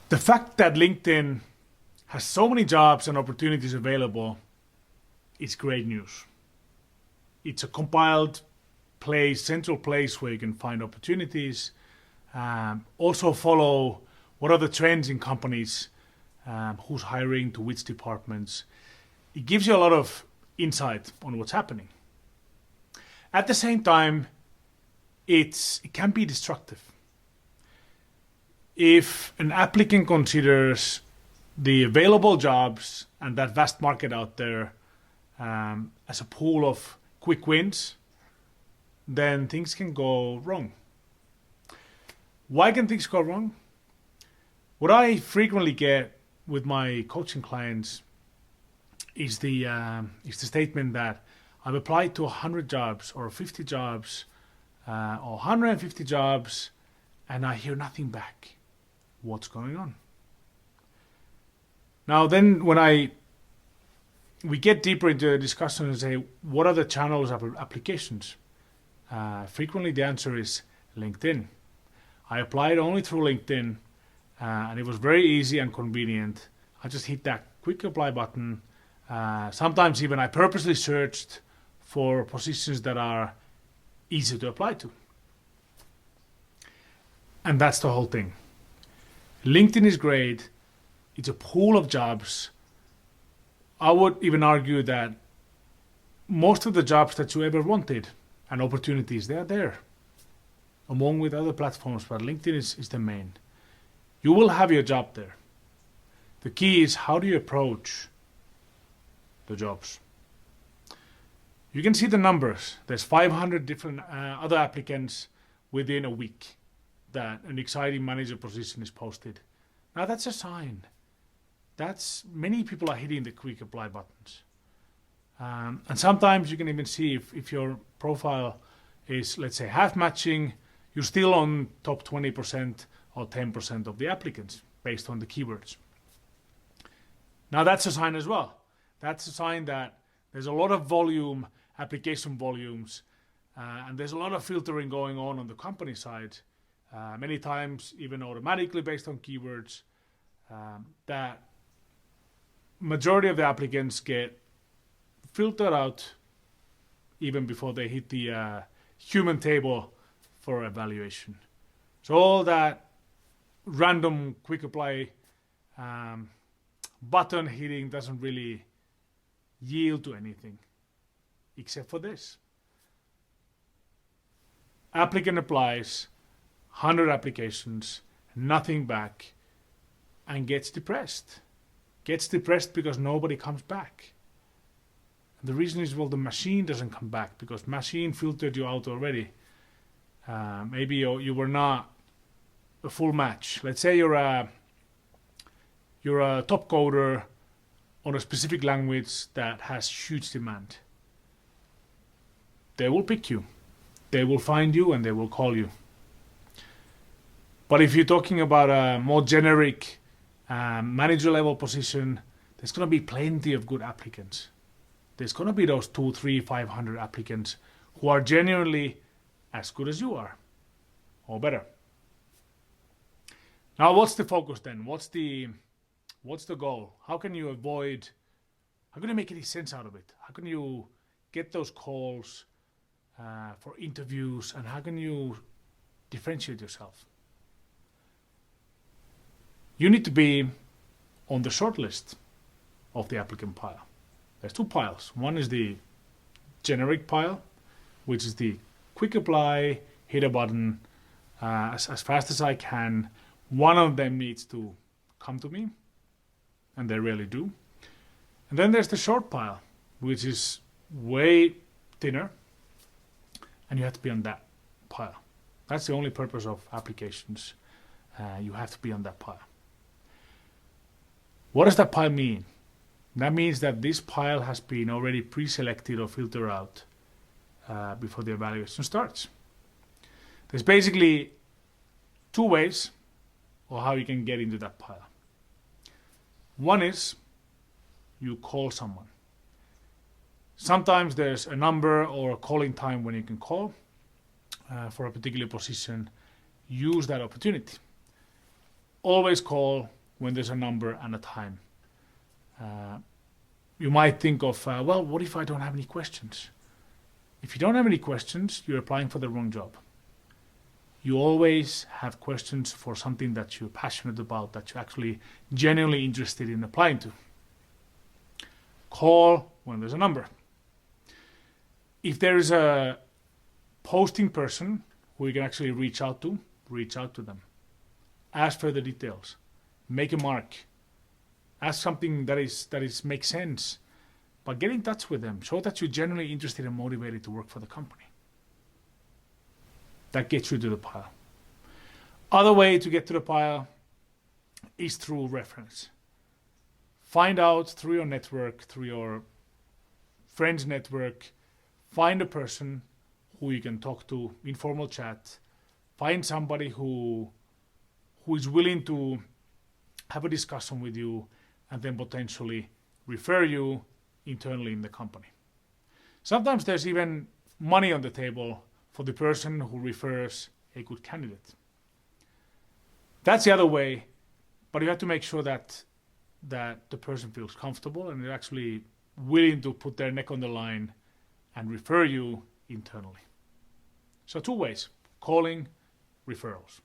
The fact that LinkedIn has so many jobs and opportunities available is great news. It's a compiled place, central place where you can find opportunities. Also follow what are the trends in companies, who's hiring to which departments. It gives you a lot of insight on what's happening. At the same time, it can be destructive. If an applicant considers the available jobs and that vast market out there as a pool of quick wins, then things can go wrong. Why can things go wrong? What I frequently get with my coaching clients is the statement that I've applied to 100 jobs or 50 jobs or 150 jobs and I hear nothing back. What's going on? Now then when we get deeper into the discussion and say, what are the channels of applications? Frequently the answer is LinkedIn. I applied only through LinkedIn and it was very easy and convenient. I just hit that quick apply button. Sometimes even I purposely searched for positions that are easy to apply to. And that's the whole thing. LinkedIn is great. It's a pool of jobs. I would even argue that most of the jobs that you ever wanted and opportunities, they are there, along with other platforms, but LinkedIn is the main. You will have your job there. The key is how do you approach the jobs? You can see the numbers. There's 500 different other applicants within a week that an exciting manager position is posted. Now that's a sign. That's many people are hitting the quick apply buttons. And sometimes you can even see if your profile is, let's say, half matching, you're still on top 20% or 10% of the applicants based on the keywords. Now that's a sign as well. That's a sign that there's a lot of volume, application volumes, and there's a lot of filtering going on the company side. Many times even automatically based on keywords, that majority of the applicants get filtered out even before they hit the human table for evaluation. So all that random quick apply button hitting doesn't really yield to anything except for this. Applicant applies, 100 applications, nothing back, and gets depressed. Gets depressed because nobody comes back. And the reason is, well, the machine doesn't come back because machine filtered you out already. Maybe you were not a full match. Let's say you're a top coder on a specific language that has huge demand. They will pick you. They will find you and they will call you. But if you're talking about a more generic manager level position, there's going to be plenty of good applicants. There's going to be those 200, 300, 500 applicants who are genuinely as good as you are, or better. Now, what's the focus then? What's the goal? How can you make any sense out of it? How can you get those calls for interviews, and how can you differentiate yourself? You need to be on the short list of the applicant pile. There's two piles. One is the generic pile, which is the quick apply, hit a button as fast as I can. One of them needs to come to me, and they rarely do. And then there's the short pile, which is way thinner, and you have to be on that pile. That's the only purpose of applications. You have to be on that pile. What does that pile mean? That means that this pile has been already pre-selected or filtered out before the evaluation starts. There's basically two ways of how you can get into that pile. One is you call someone. Sometimes there's a number or a calling time when you can call for a particular position. use that opportunity. Always call when there's a number and a time. You might think of, well, what if I don't have any questions? If you don't have any questions, you're applying for the wrong job. You always have questions for something that you're passionate about, that you're actually genuinely interested in applying to. Call when there's a number. If there is a posting person who you can actually reach out to them. Ask for the details. Make a mark. Ask something that makes sense. But get in touch with them. Show that you're genuinely interested and motivated to work for the company. That gets you to the pile. Other way to get to the pile is through reference. Find out through your network, through your friends' network, find a person who you can talk to, informal chat. Find somebody who is willing to have a discussion with you and then potentially refer you internally in the company. Sometimes there's even money on the table for the person who refers a good candidate. That's the other way, but you have to make sure that the person feels comfortable and they're actually willing to put their neck on the line and refer you internally. So 2 ways: calling, referrals.